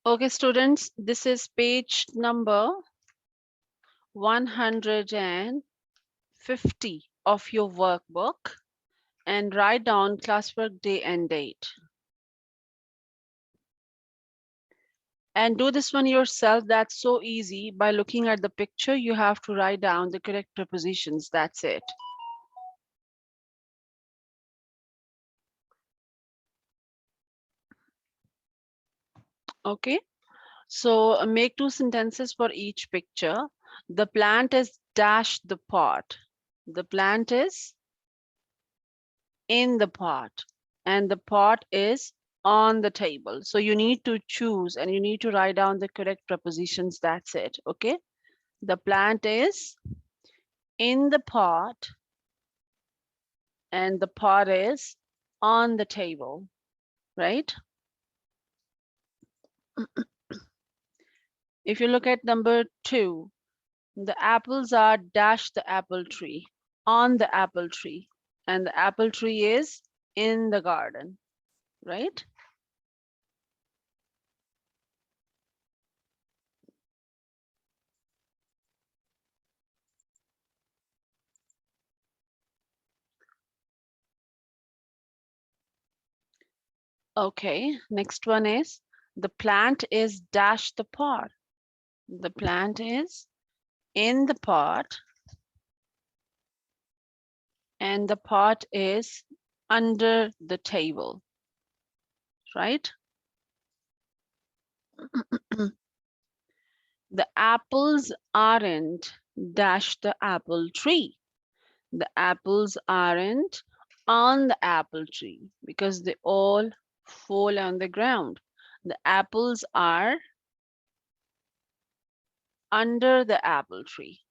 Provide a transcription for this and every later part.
Okay, students, this is page number 150 of your workbook, and write down classwork day and date. And do this one yourself. That's so easy. By looking at the picture, you have to write down the correct prepositions. That's it. Okay, so make two sentences for each picture. The plant is dash the pot. The plant is in the pot, and the pot is on the table. So you need to choose and you need to write down the correct prepositions. That's it. Okay. The plant is in the pot and the pot is on the table, right? If you look at number 2, the apples are dash the apple tree, on the apple tree, and the apple tree is in the garden, right? Okay, next one is the plant is dash the pot. The plant is in the pot and the pot is under the table, right? The apples aren't dash the apple tree. The apples aren't on the apple tree because they all fall on the ground. The apples are under the apple tree.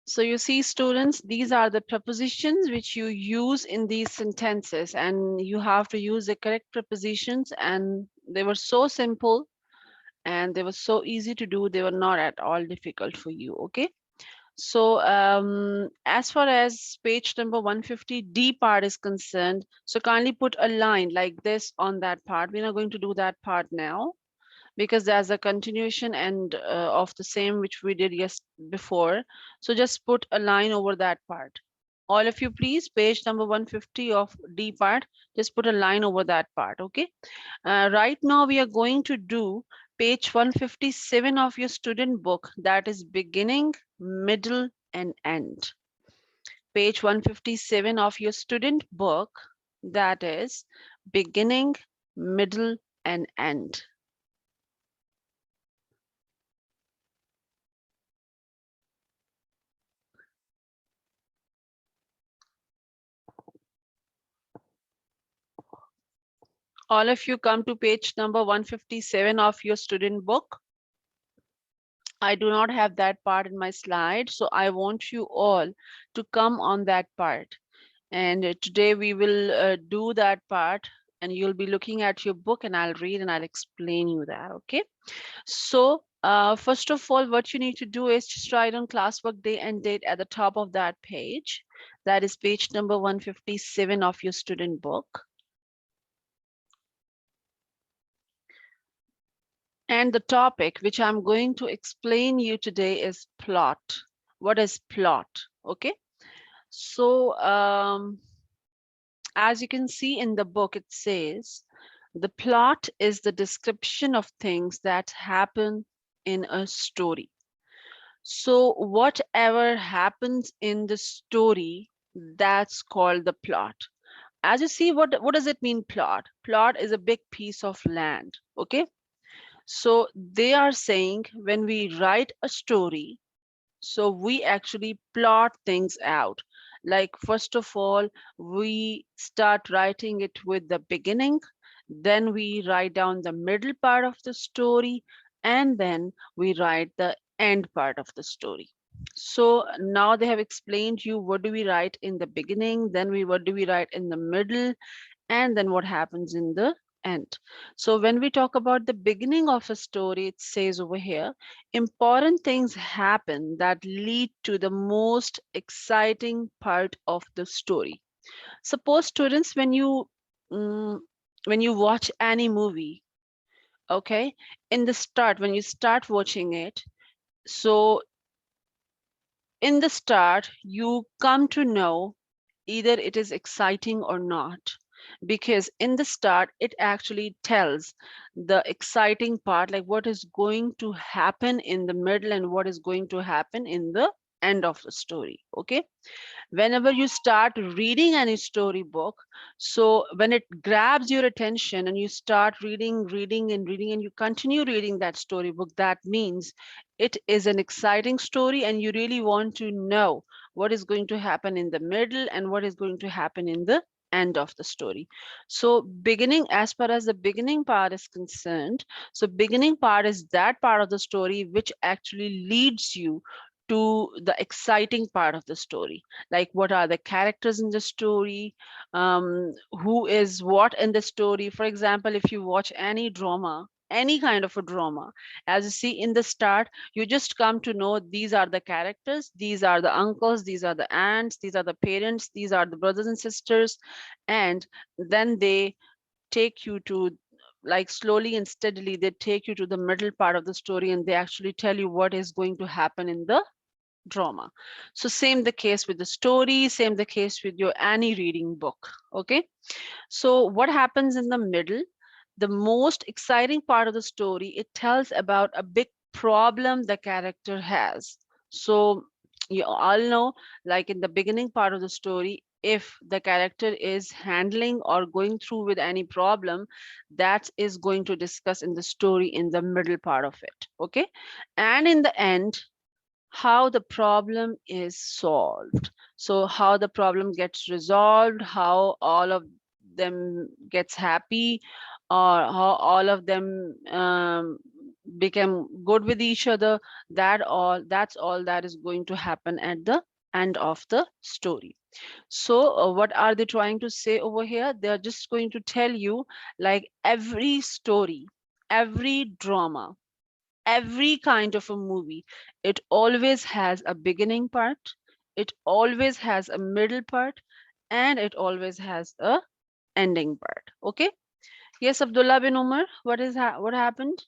So you see, students, these are the prepositions which you use in these sentences, and you have to use the correct prepositions, and they were so simple and they were so easy to do. They were not at all difficult for you, okay? So as far as page number 150 D part is concerned, so kindly put a line like this on that part. We're not going to do that part now because there's a continuation and of the same which we did before. So just put a line over that part. All of you, please, page number 150 of D part, just put a line over that part, okay? Right now we are going to do page 157 of your student book, that is beginning, middle, and end. Page 157 of your student book, that is beginning, middle, and end. All of you come to page number 157 of your student book. I do not have that part in my slide, so I want you all to come on that part. And today we will do that part, and you'll be looking at your book and I'll read and I'll explain you that, okay? So first of all, what you need to do is just write on classwork day and date at the top of that page. That is page number 157 of your student book. And the topic which I'm going to explain you today is plot. What is plot? Okay. So as you can see in the book, it says the plot is the description of things that happen in a story. So whatever happens in the story, that's called the plot. As you see, what does it mean, plot? Plot is a big piece of land. Okay. So they are saying when we write a story, so we actually plot things out. Like first of all, we start writing it with the beginning, then we write down the middle part of the story, and then we write the end part of the story. So now they have explained you what do we write in the beginning, then what do we write in the middle, and then what happens in the end. So when we talk about the beginning of a story, it says over here, important things happen that lead to the most exciting part of the story. Suppose students, mm, when you watch any movie, okay, in the start, when you start watching it, so in the start, you come to know either it is exciting or not. Because in the start, it actually tells the exciting part, like what is going to happen in the middle and what is going to happen in the end of the story. Okay. Whenever you start reading any storybook, so when it grabs your attention and you start reading and you continue reading that storybook, that means it is an exciting story and you really want to know what is going to happen in the middle and what is going to happen in the end of the story. So beginning, as far as the beginning part is concerned, so beginning part is that part of the story which actually leads you to the exciting part of the story, like what are the characters in the story, who is what in the story. For example, if you watch any drama, any kind of a drama, as you see in the start, you just come to know these are the characters, these are the uncles, these are the aunts, these are the parents, these are the brothers and sisters, and then they take you to, like slowly and steadily, they take you to the middle part of the story and they actually tell you what is going to happen in the drama. So same the case with the story, same the case with your any reading book. Okay. So what happens in the middle? The most exciting part of the story, it tells about a big problem the character has. So you all know, like in the beginning part of the story, if the character is handling or going through with any problem, that is going to discuss in the story in the middle part of it. Okay. And in the end, how the problem is solved. So how the problem gets resolved, how all of them gets happy, or how all of them become good with each other. That's all that is going to happen at the end of the story. So what are they trying to say over here? They're just going to tell you, like every story, every drama, every kind of a movie, it always has a beginning part, it always has a middle part, and it always has a ending part. Okay. Yes, Abdullah bin Umar, what happened?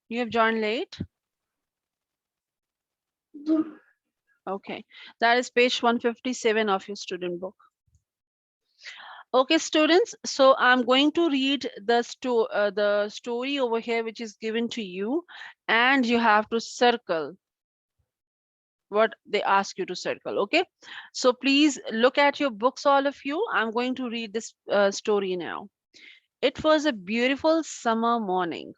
You have joined late. Okay, that is page 157 of your student book. Okay, students, so I'm going to read the story over here which is given to you, and you have to circle what they ask you to circle. Okay, so please look at your books, all of you. I'm going to read this story now. It was a beautiful summer morning.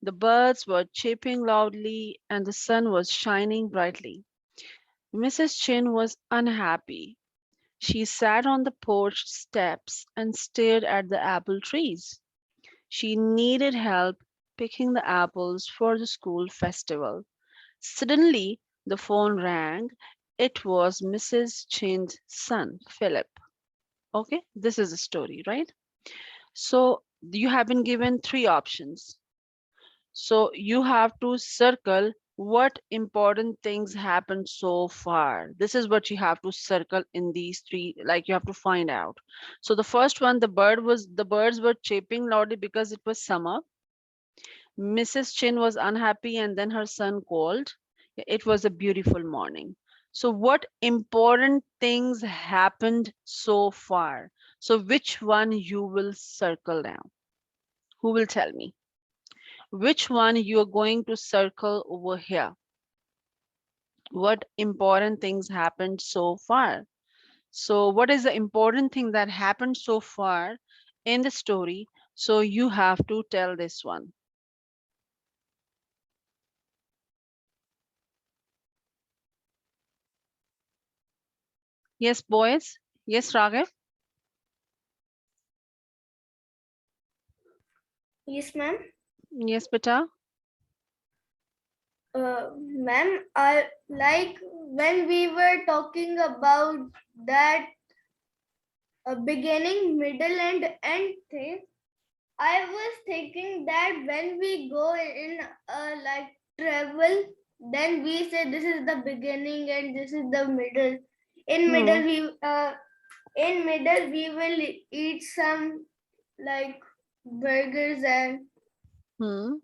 The birds were chirping loudly and the sun was shining brightly. Mrs. Chin was unhappy. She sat on the porch steps and stared at the apple trees. She needed help picking the apples for the school festival. Suddenly, the phone rang. It was Mrs. Chin's son, Philip. Okay, this is the story, right? So you have been given three options. So you have to circle what important things happened so far. This is what you have to circle in these three, like you have to find out. So the first one, the birds were chirping loudly because it was summer. Mrs. Chin was unhappy and then her son called. It was a beautiful morning. So what important things happened so far? So which one you will circle down? Who will tell me? Which one you are going to circle over here? What important things happened so far? So what is the important thing that happened so far in the story? So you have to tell this one. Yes, boys. Yes, Raghav. Yes, ma'am. Yes, beta. Ma'am, I like when we were talking about that beginning, middle, and end thing. I was thinking that when we go in like travel then we say this is the beginning and this is the middle. In Hmm. middle we will eat some like burgers and Hmm.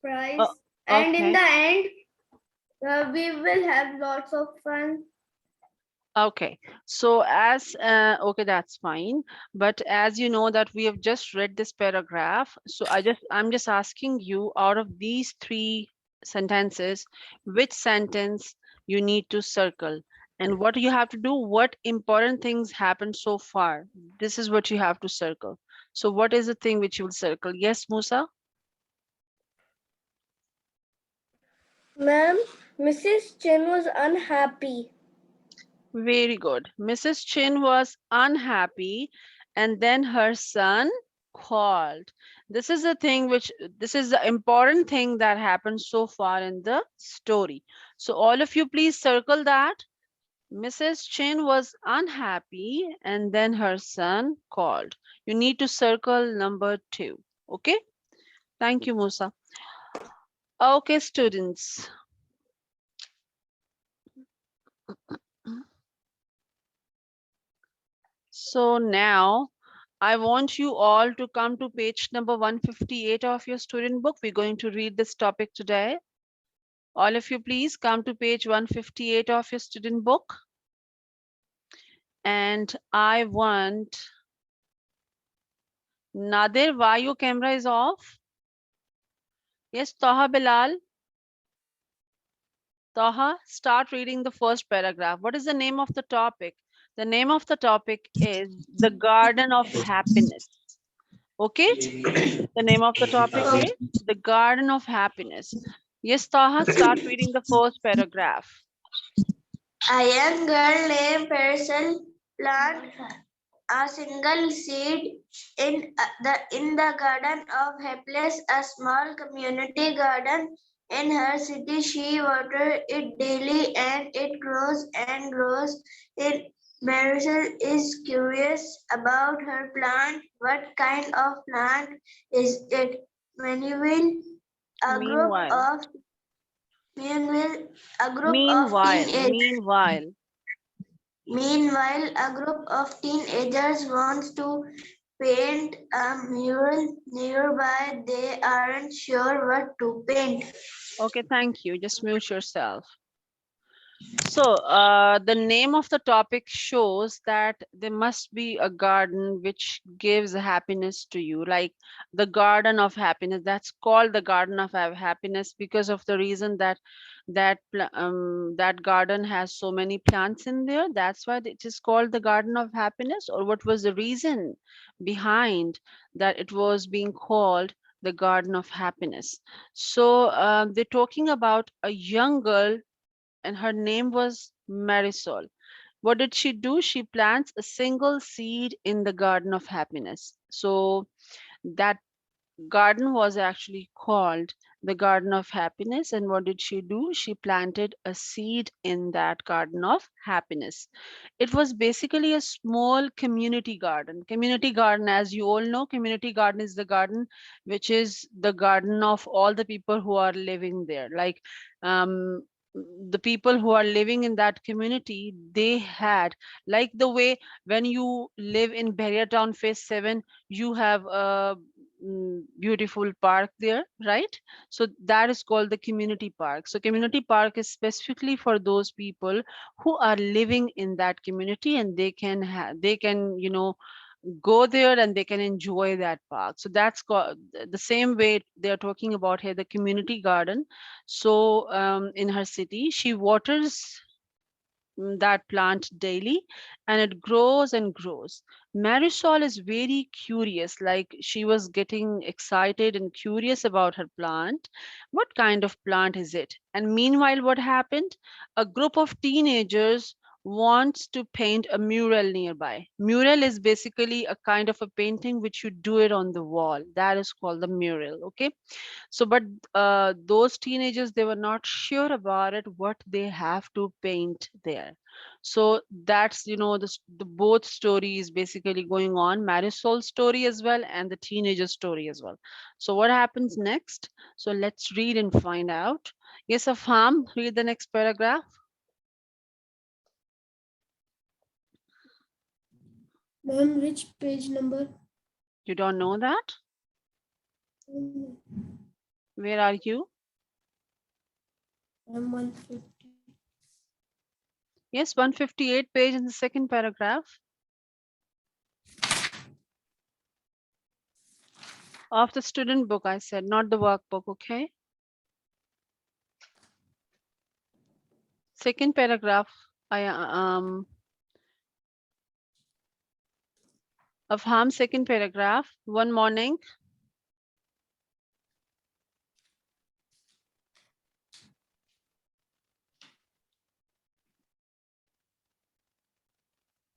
fries, Oh, and in okay. the end we will have lots of fun. Okay, so okay, that's fine. But as you know that we have just read this paragraph, so I'm just asking you out of these three sentences, which sentence you need to circle, and what you have to do, what important things happened so far. This is what you have to circle. So what is the thing which you will circle? Yes, Musa? Ma'am, Mrs. Chen was unhappy. Very good. Mrs. Chin was unhappy, and then her son called. This is the thing this is the important thing that happened so far in the story. So, all of you, please circle that. Mrs. Chin was unhappy, and then her son called. You need to circle number 2. Okay? Thank you, Musa. Okay, students. So now I want you all to come to page number 158 of your student book. We're going to read this topic today. All of you, please come to page 158 of your student book. And I want Nadir, why your camera is off? Yes, Taha Bilal. Taha, start reading the first paragraph. What is the name of the topic? The name of the topic is The Garden of Happiness. Okay? The name of the topic is The Garden of Happiness. Yes, Taha, start reading the first paragraph. A young girl named Parcel planted a single seed in the garden of happiness, a small community garden in her city. She waters it daily, and it grows and grows. It Maricel is curious about her plant. What kind of plant is it? Meanwhile, a group Meanwhile, of meanwhile, a group of meanwhile, teenagers meanwhile. Meanwhile, a group of teenagers wants to paint a mural nearby. They aren't sure what to paint. Okay, thank you. Just mute yourself. So, the name of the topic shows that there must be a garden which gives happiness to you, like the garden of happiness. That's called the garden of happiness because of the reason that that garden has so many plants in there. That's why it is called the garden of happiness. Or what was the reason behind that it was being called the garden of happiness? So, they're talking about a young girl and her name was Marisol. What did she do? She plants a single seed in the garden of happiness. So that garden was actually called the Garden of Happiness. And what did she do? She planted a seed in that Garden of Happiness. It was basically a small community garden. Community garden, as you all know, community garden is the garden which is the garden of all the people who are living there. Like um, the people who are living in that community, they had, like the way when you live in Bahria Town Phase 7, you have a beautiful park there, right? So that is called the community park. So community park is specifically for those people who are living in that community, and they can go there and they can enjoy that park. So that's called the same way they're talking about here, the community garden. So in her city, she waters that plant daily, and it grows and grows. Marisol is very curious, like she was getting excited and curious about her plant. What kind of plant is it? And meanwhile, what happened? A group of teenagers wants to paint a mural nearby. Mural is basically a kind of a painting which you do it on the wall. That is called the mural. Okay. So, but those teenagers, they were not sure about it, what they have to paint there. So that's, the both stories basically going on, Marisol's story as well and the teenager story as well. So what happens next? So let's read and find out. Yes, Afham, read the next paragraph. Ma'am, which page number? You don't know that? Where are you? I'm 150. Yes, 158 page in the second paragraph of the student book, I said, not the workbook, okay? Second paragraph, of Ham's second paragraph. One morning,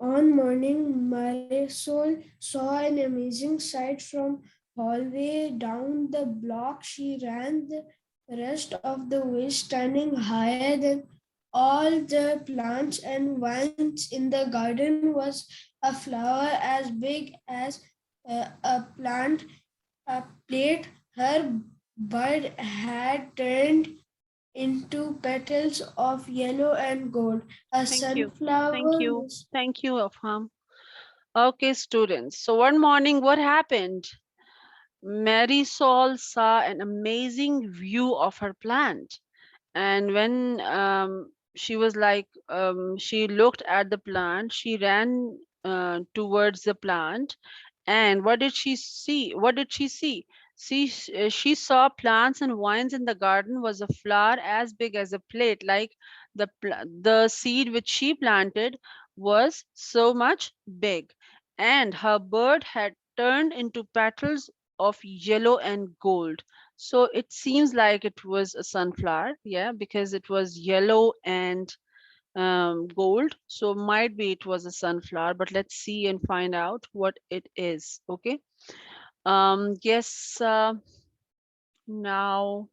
On morning, Marisol saw an amazing sight from hallway down the block. She ran the rest of the way, standing higher than all the plants and vines in the garden was a flower as big as a plant, a plate. Her bud had turned into petals of yellow and gold. A thank you, thank sunflower you, was thank you, Afham. Okay, students. So one morning, what happened? Marisol saw an amazing view of her plant. And when she was like, she looked at the plant, she ran towards the plant. And what did she see? What did she see? She saw plants and vines in the garden was a flower as big as a plate, like the seed which she planted was so much big. And her bird had turned into petals of yellow and gold. So it seems like it was a sunflower, yeah, because it was yellow and gold. So might be it was a sunflower, but let's see and find out what it is. Okay. Yes. Now,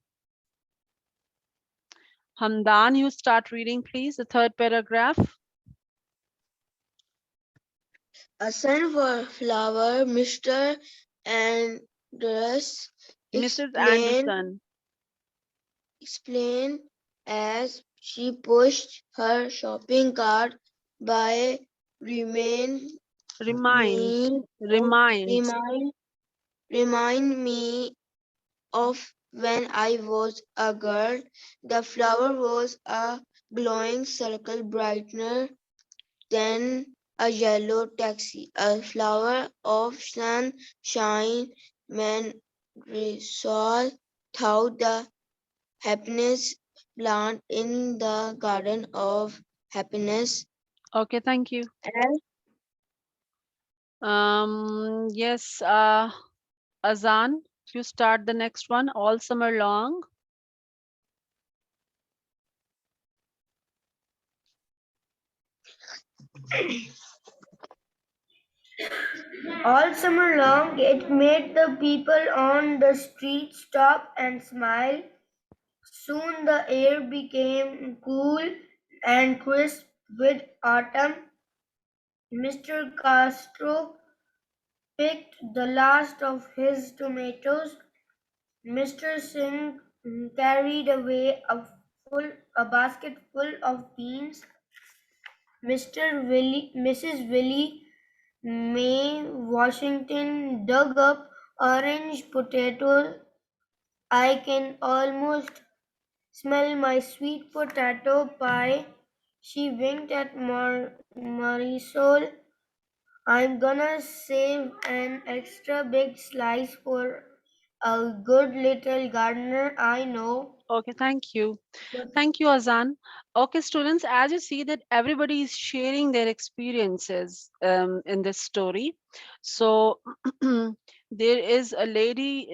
Hamdan, you start reading, please. The third paragraph. A sunflower, Mr. Andrews Mrs. explained, Anderson explained as she pushed her shopping cart by remain remind, me of, remind. remind me of when I was a girl. The flower was a glowing circle brighter than a yellow taxi, a flower of sunshine. Marisol thought the happiness plant in the garden of happiness. Okay, thank you. And Yes, Azan, you start the next one. All summer long. all summer long. It made the people on the street stop and smile. Soon the air became cool and crisp with autumn. Mr. Castro picked the last of his tomatoes. Mr. Singh carried away a basket full of beans. Mrs. Willie Mae Washington dug up orange potatoes. I can almost smell my sweet potato pie. She winked at Marisol. I'm gonna save an extra big slice for a good little gardener I know. Okay, thank you. Thank you, Azan. Okay, students, as you see that everybody is sharing their experiences in this story. So there is a lady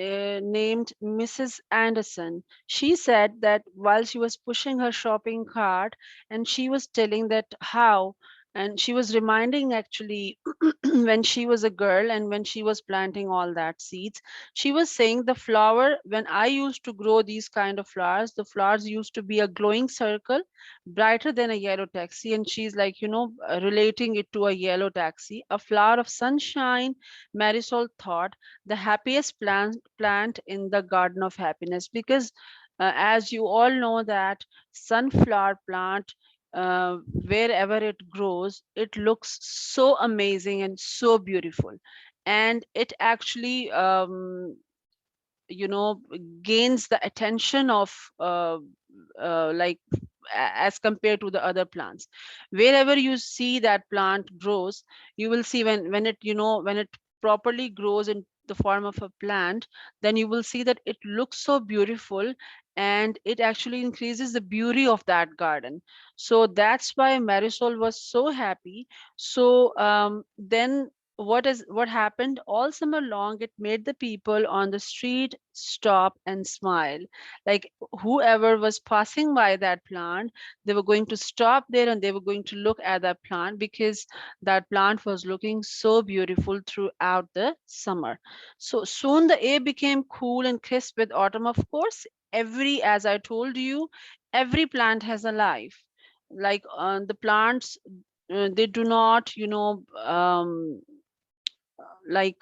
named Mrs. Anderson. She said that while she was pushing her shopping cart, and she was telling that how, and she was reminding actually when she was a girl and when she was planting all that seeds, she was saying the flower, when I used to grow these kind of flowers, the flowers used to be a glowing circle brighter than a yellow taxi. And she's like, relating it to a yellow taxi, a flower of sunshine. Marisol thought the happiest plant in the garden of happiness, because as you all know that sunflower plant, wherever it grows, it looks so amazing and so beautiful, and it actually you know gains the attention of like as compared to the other plants. Wherever you see that plant grows, you will see when it when it properly grows in the form of a plant, then you will see that it looks so beautiful, and it actually increases the beauty of that garden. So that's why Marisol was so happy. So then what happened all summer long, it made the people on the street stop and smile. Like whoever was passing by that plant, they were going to stop there and they were going to look at that plant, because that plant was looking so beautiful throughout the summer. So soon the air became cool and crisp with autumn. Of course, every, as I told you, every plant has a life. Like the plants, they do not like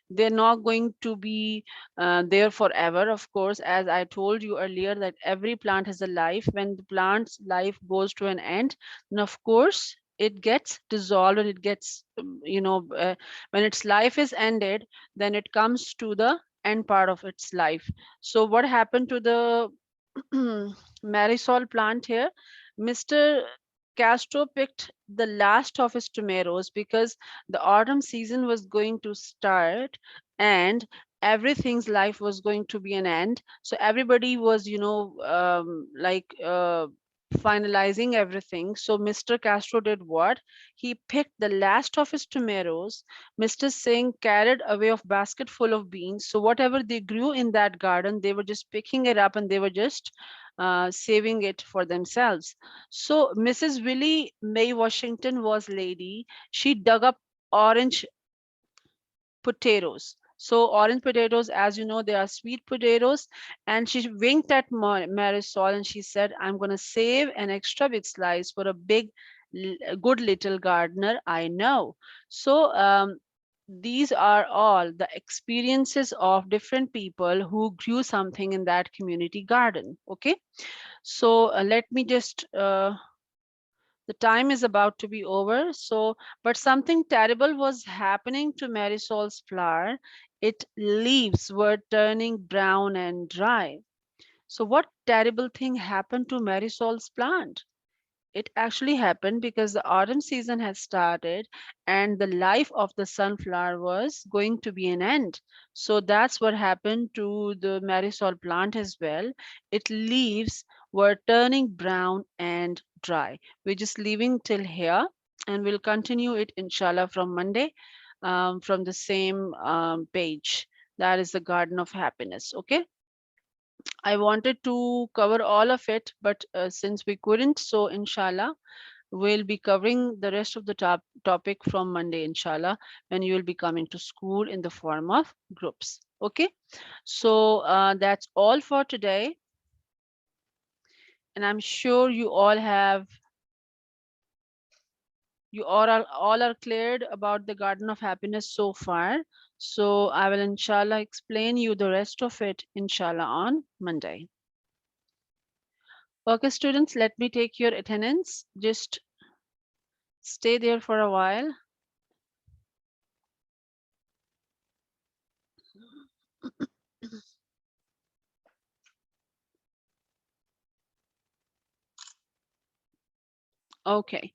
they're not going to be there forever. Of course, as I told you earlier, that every plant has a life. When the plant's life goes to an end, then of course it gets dissolved, and it gets when its life is ended, then it comes to the end part of its life. So what happened to the Marisol plant here? Mr. Castro picked the last of his tomatoes, because the autumn season was going to start, and everything's life was going to be an end. So everybody was finalizing everything. So Mr. Castro did what? He picked the last of his tomatoes. Mr. Singh carried away a basket full of beans. So whatever they grew in that garden, they were just picking it up, and they were just saving it for themselves. So Mrs. Willie Mae Washington was lady. She dug up orange potatoes. So orange potatoes, as you know, they are sweet potatoes. And she winked at Marisol and she said, I'm going to save an extra big slice for a good little gardener I know. So these are all the experiences of different people who grew something in that community garden. Okay. So let me just the time is about to be over. So, but something terrible was happening to Marisol's flower. Its leaves were turning brown and dry. So, what terrible thing happened to Marisol's plant? It actually happened because the autumn season had started and the life of the sunflower was going to be an end. So that's what happened to the Marisol plant as well. Its leaves were turning brown and dry. We're just leaving till here, and we'll continue it inshallah from Monday, from the same page. That is the Garden of Happiness. Okay. I wanted to cover all of it, but since we couldn't, so inshallah, we'll be covering the rest of the topic from Monday, inshallah, when you will be coming to school in the form of groups. Okay, so that's all for today. And I'm sure you all are cleared about the Garden of Happiness so far. So I will inshallah explain you the rest of it inshallah on Monday. Okay, students, let me take your attendance. Just stay there for a while. Okay.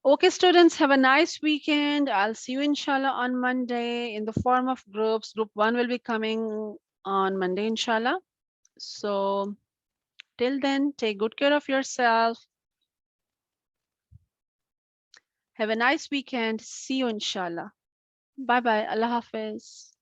Okay, students, have a nice weekend. I'll see you inshallah on Monday in the form of groups. Group 1 will be coming on Monday, inshallah. So till then, take good care of yourself. Have a nice weekend. See you inshallah. Bye bye. Allah Hafiz.